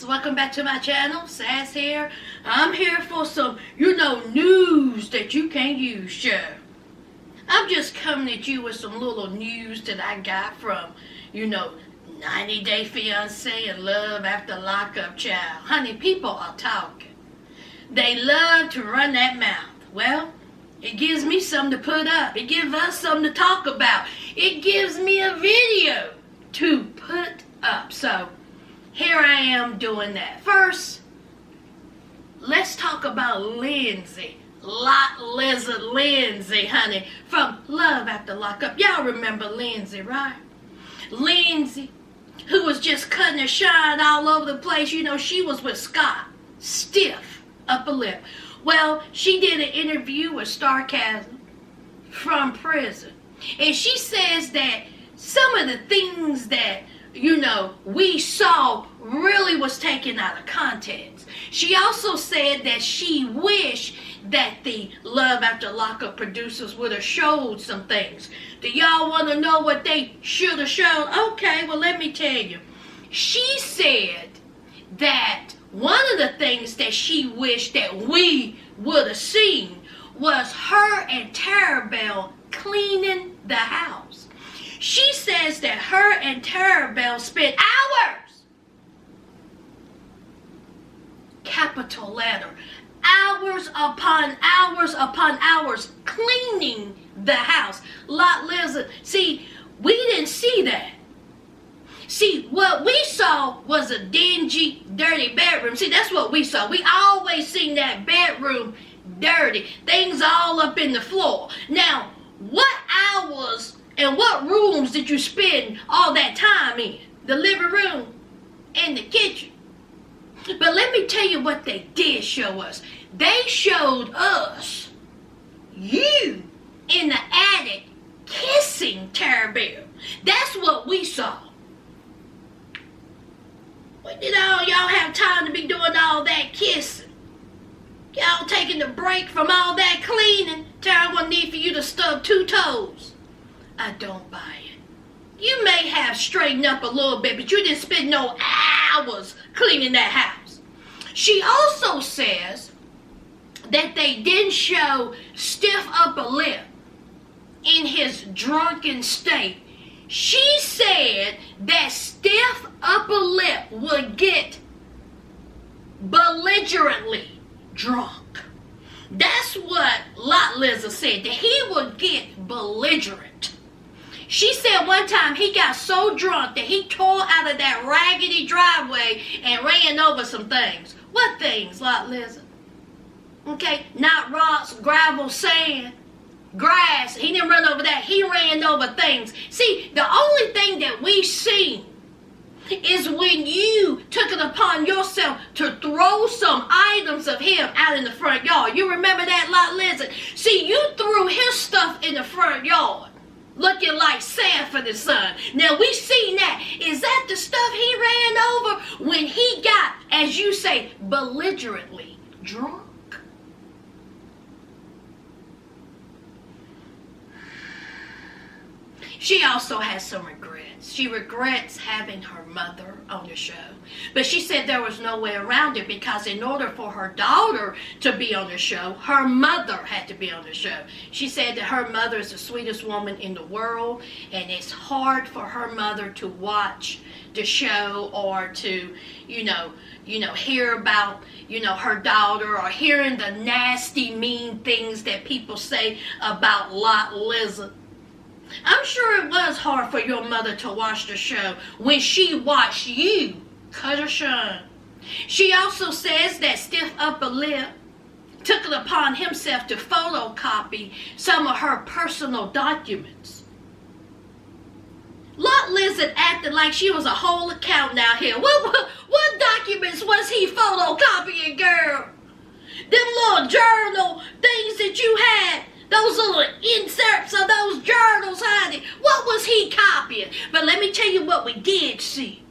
welcome back to my channel. Sass here. I'm here for some, news that you can't use, sure. I'm just coming at you with some little news that I got from, 90 Day Fiancé and Love After Lockup, child. Honey, people are talking. They love to run that mouth. Well, it gives me something to put up. It gives us something to talk about. It gives me a video to put up. So, here I am doing that. First, let's talk about Lindsay. Lot Lizard Lindsey, honey, from Love After Lockup. Y'all remember Lindsay, right? Lindsay, who was just cutting her shine all over the place. She was with Scott. Stiff upper lip. Well, she did an interview with Sarcasm from prison. And she says that some of the things that we saw really was taken out of context. She also said that she wished that the Love After Lockup producers would have showed some things. Do y'all want to know what they should have shown? Okay, well, let me tell you. She said that one of the things that she wished that we would have seen was her and Tarabelle cleaning the house. She says that her and Tarabelle spent hours, capital letter, hours upon hours cleaning the house. Lot Lizard. See, we didn't see that. See, what we saw was a dingy, dirty bedroom. See, that's what we saw. We always seen that bedroom dirty. Things all up in the floor. Now, what hours and what rooms did you spend all that time in? The living room and the kitchen. But let me tell you what they did show us. They showed us you in the attic kissing Tarabelle. That's what we saw. But y'all have time to be doing all that kissing. Y'all taking a break from all that cleaning. Tara won't need for you to stub 2 toes. I don't buy it. You may have straightened up a little bit, but you didn't spend no hours cleaning that house. She also says that they didn't show stiff upper lip in his drunken state. She said that stiff upper lip would get belligerently drunk. That's what Lot Lizard said, that he would get belligerent. She said one time he got so drunk that he tore out of that raggedy driveway and ran over some things. What things, Lot Lizard? Okay, not rocks, gravel, sand, grass. He didn't run over that. He ran over things. See, the only thing that we see is when you took it upon yourself to throw some items of him out in the front yard. You remember that, Lot Lizard? See, you threw his stuff in the front yard, looking like Sanford and Son. Now, we seen that. Is that the stuff he ran over when he got, as you say, belligerently drunk? She also has some regrets. She regrets having her mother on the show. But she said there was no way around it because in order for her daughter to be on the show, her mother had to be on the show. She said that her mother is the sweetest woman in the world, and it's hard for her mother to watch the show or to, hear about, her daughter, or hearing the nasty, mean things that people say about Lot Lizard. I'm sure it was hard for your mother to watch the show when she watched you cut her shine. She also says that stiff upper lip took it upon himself to photocopy some of her personal documents. Lot Lizard acted like she was a whole accountant out here. What documents was he photocopying, girl? Them little journal things that you had. Those little inserts of those journals, honey. What was he copying? But let me tell you what we did see.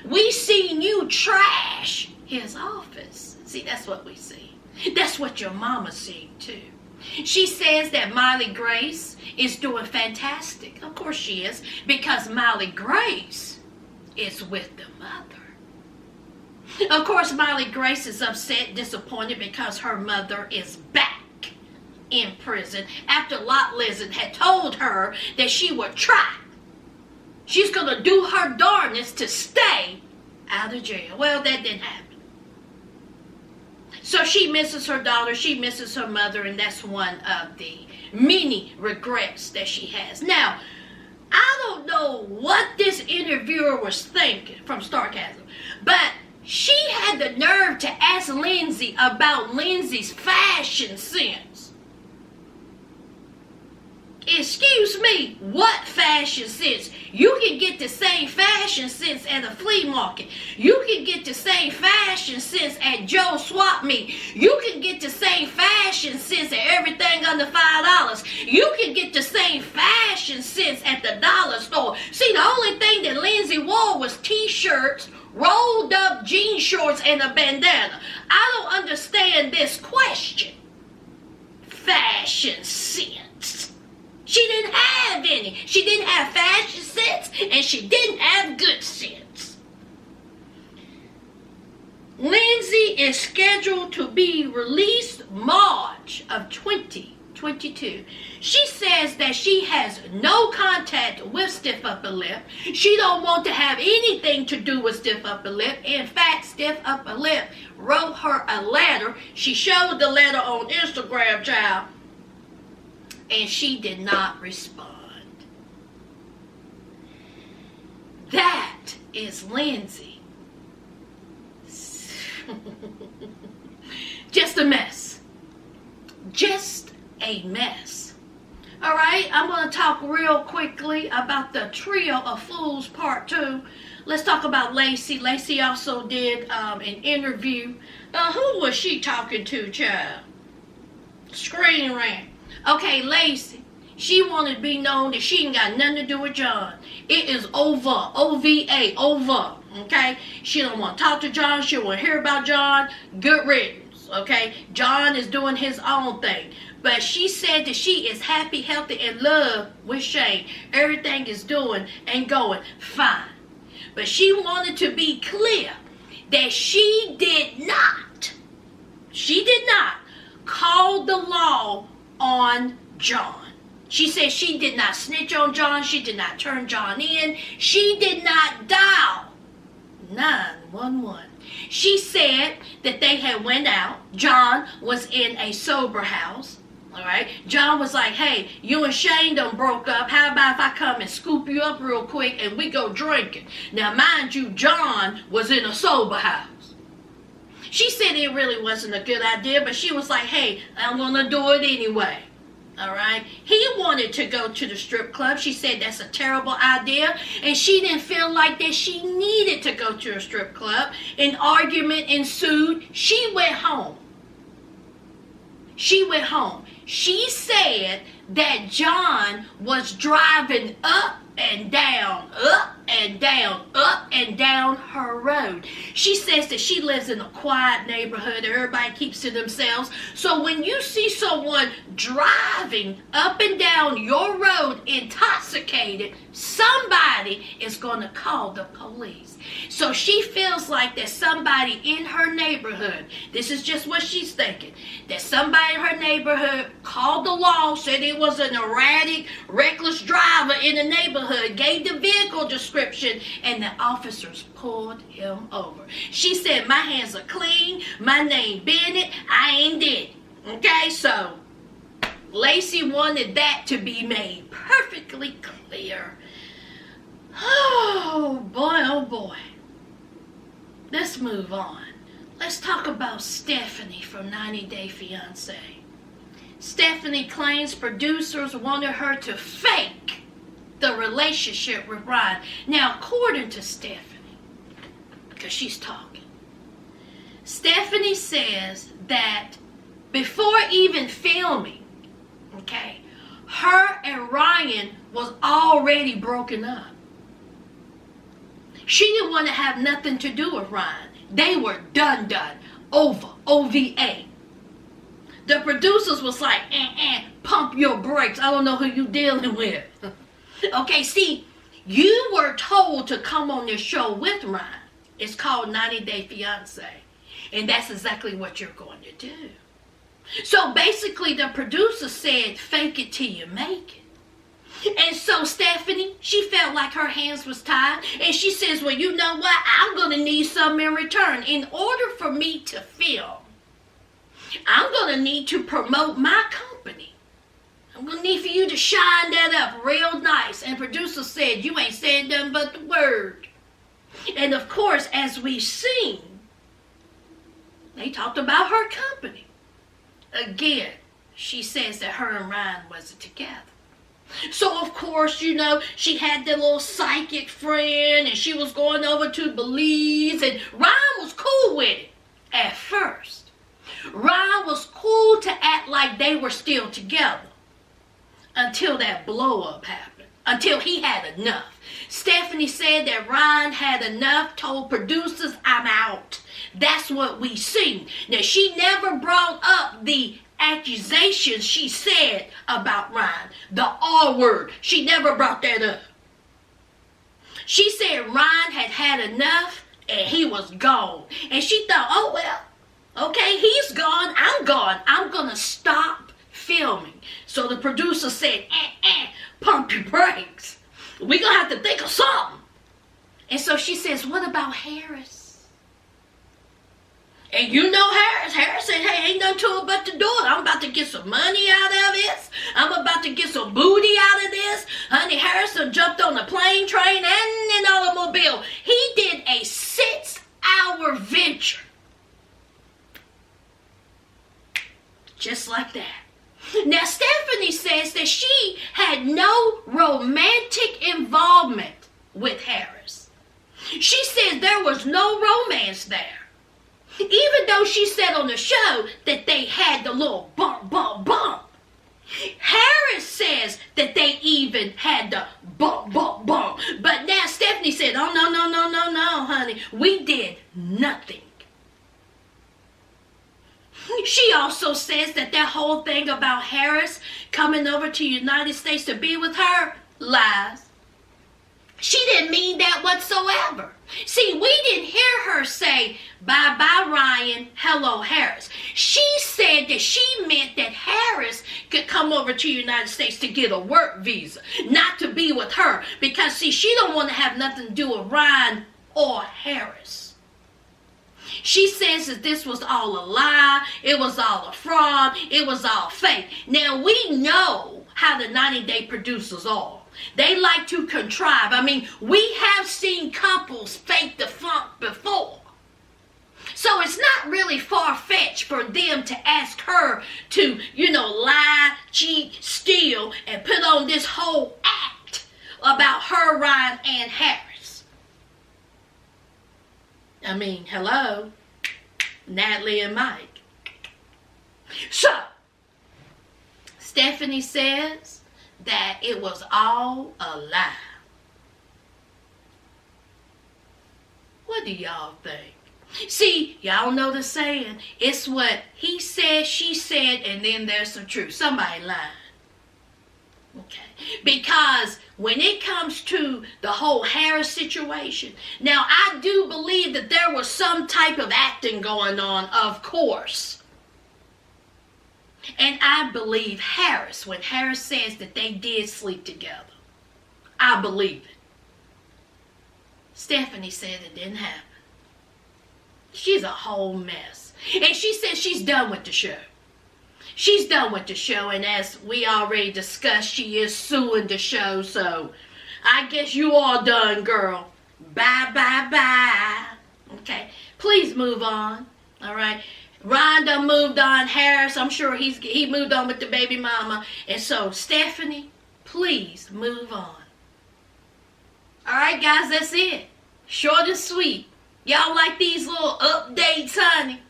We seen you trash his office. See, that's what we see. That's what your mama seen too. She says that Miley Grace is doing fantastic. Of course she is, because Miley Grace is with the mother. Of course, Molly Grace is upset, disappointed because her mother is back in prison after Lot Lizard had told her that she would try. She's going to do her darndest to stay out of jail. Well, that didn't happen. So she misses her daughter, she misses her mother, and that's one of the many regrets that she has. Now, I don't know what this interviewer was thinking from Starcasm, but she had the nerve to ask Lindsay about Lindsay's fashion sense. Excuse me, what fashion sense? You can get the same fashion sense at a flea market. You can get the same fashion sense at Joe's Swap Meet. You can get the same fashion sense at everything under $5. You can get the same fashion sense at the dollar store. See, the only thing that Lindsay wore was t-shirts, rolled up jean shorts, and a bandana. I don't understand this question. Fashion sense. She didn't have any. She didn't have fashion sense, and she didn't have good sense. Lindsay is scheduled to be released March of 2022. She says that she has no contact with Stiff Upper Lip. She don't want to have anything to do with Stiff Upper Lip. In fact, Stiff Upper Lip wrote her a letter. She showed the letter on Instagram, child. And she did not respond. That is Lindsay. Just a mess. Just a mess. All right, I'm going to talk real quickly about the Trio of Fools Part 2. Let's talk about Lacey. Lacey also did an interview. Who was she talking to, child? Screen Rant. Okay, Lacey, she wanted to be known that she ain't got nothing to do with John. It is over. O-V-A, over. Okay? She don't want to talk to John. She don't want to hear about John. Good riddance. Okay? John is doing his own thing. But she said that she is happy, healthy, and love with Shane. Everything is doing and going fine. But she wanted to be clear that she did not call the law on John. She said she did not snitch on John. She did not turn John in. She did not dial 911. She said that they had went out. John was in a sober house. All right. John was like, hey, you and Shane done broke up. How about if I come and scoop you up real quick and we go drinking? Now, mind you, John was in a sober house. She said it really wasn't a good idea, but she was like, hey, I'm going to do it anyway. All right. He wanted to go to the strip club. She said that's a terrible idea, and she didn't feel like that she needed to go to a strip club. An argument ensued. She went home. She said that John was driving up and down, up and down, up and down her road. She says that she lives in a quiet neighborhood. Everybody keeps to themselves. So when you see someone driving up and down your road intoxicated, somebody is going to call the police. So she feels like that somebody in her neighborhood, this is just what she's thinking, that somebody in her neighborhood called the law, said it was an erratic, reckless driver in the neighborhood, gave the vehicle description, and the officers pulled him over. She said, my hands are clean, my name Bennett, I ain't dead. Okay, so Lacey wanted that to be made perfectly clear. Oh boy. Let's move on. Let's talk about Stephanie from 90 Day Fiancé. Stephanie claims producers wanted her to fake the relationship with Ryan. Now, according to Stephanie, because she's talking, Stephanie says that before even filming, okay, her and Ryan was already broken up. She didn't want to have nothing to do with Ryan. They were done. Over. OVA. The producers was like, pump your brakes. I don't know who you dealing with. Okay, see, you were told to come on this show with Ryan. It's called 90 Day Fiancé. And that's exactly what you're going to do. So basically the producer said, fake it till you make it. And so Stephanie, she felt like her hands was tied. And she says, well, you know what? I'm going to need something in return. In order for me to film, I'm going to need to promote my company. I'm going to need for you to shine that up real nice. And producer said, you ain't said nothing but the word. And of course, as we've seen, they talked about her company. Again, she says that her and Ryan wasn't together. So, of course, you know, she had that little psychic friend, and she was going over to Belize, and Ryan was cool with it at first. Ryan was cool to act like they were still together until that blow-up happened, until he had enough. Stephanie said that Ryan had enough, told producers, I'm out. That's what we seen. Now, she never brought up the accusations she said about Ryan. The R word. She never brought that up. She said Ryan had had enough and he was gone. And she thought, oh, well, okay, he's gone. I'm gone. I'm going to stop filming. So the producer said, pump your brakes. We're going to have to think of something. And so she says, what about Harris? And you know Harris. Harris said, hey, ain't nothing to it but to do it. I'm about to get some money out of this. I'm about to get some booty out of this. Honey, Harrison jumped on a plane, train, and an automobile. He did a 6-hour venture. Just like that. Now, Stephanie says that she had no romantic involvement with Harris. She said there was no romance there. Even though she said on the show that they had the little bump, bump, bump. Harris says that they even had the bump, bump, bump. But now Stephanie said, oh, no, honey. We did nothing. She also says that whole thing about Harris coming over to the United States to be with her, lies. She didn't mean that whatsoever. See, we didn't hear her say, bye-bye, Ryan, hello, Harris. She said that she meant that Harris could come over to the United States to get a work visa, not to be with her. Because, see, she don't want to have nothing to do with Ryan or Harris. She says that this was all a lie, it was all a fraud, it was all fake. Now, we know how the 90-day producers are. They like to contrive. I mean, we have seen couples fake the funk before. So it's not really far-fetched for them to ask her to, lie, cheat, steal, and put on this whole act about her, Ryan, and Harris. I mean, hello, Natalie and Mike. So, Stephanie says that it was all a lie. What do y'all think? See, y'all know the saying, it's what he said, she said, and then there's some truth. Somebody lying. Okay. Because when it comes to the whole Harris situation, now I do believe that there was some type of acting going on, of course. And I believe Harris, when Harris says that they did sleep together. I believe it. Stephanie said it didn't happen. She's a whole mess. And she says she's done with the show. She's done with the show, and as we already discussed, she is suing the show, so I guess you all done, girl. Bye, bye, bye. Okay, please move on, all right? Ryan done moved on. Harris, I'm sure he moved on with the baby mama. And so, Stephanie, please move on. All right, guys, that's it. Short and sweet. Y'all like these little updates, honey?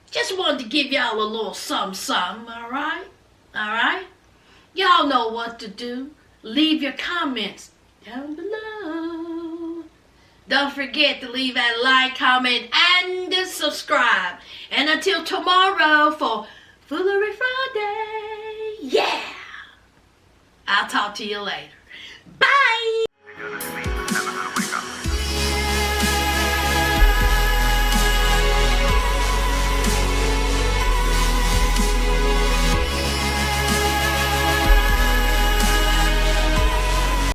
Just wanted to give y'all a little something, all right? All right? Y'all know what to do. Leave your comments down below. Don't forget to leave a like, comment, and subscribe. And until tomorrow for Foolery Friday, yeah! I'll talk to you later. Bye!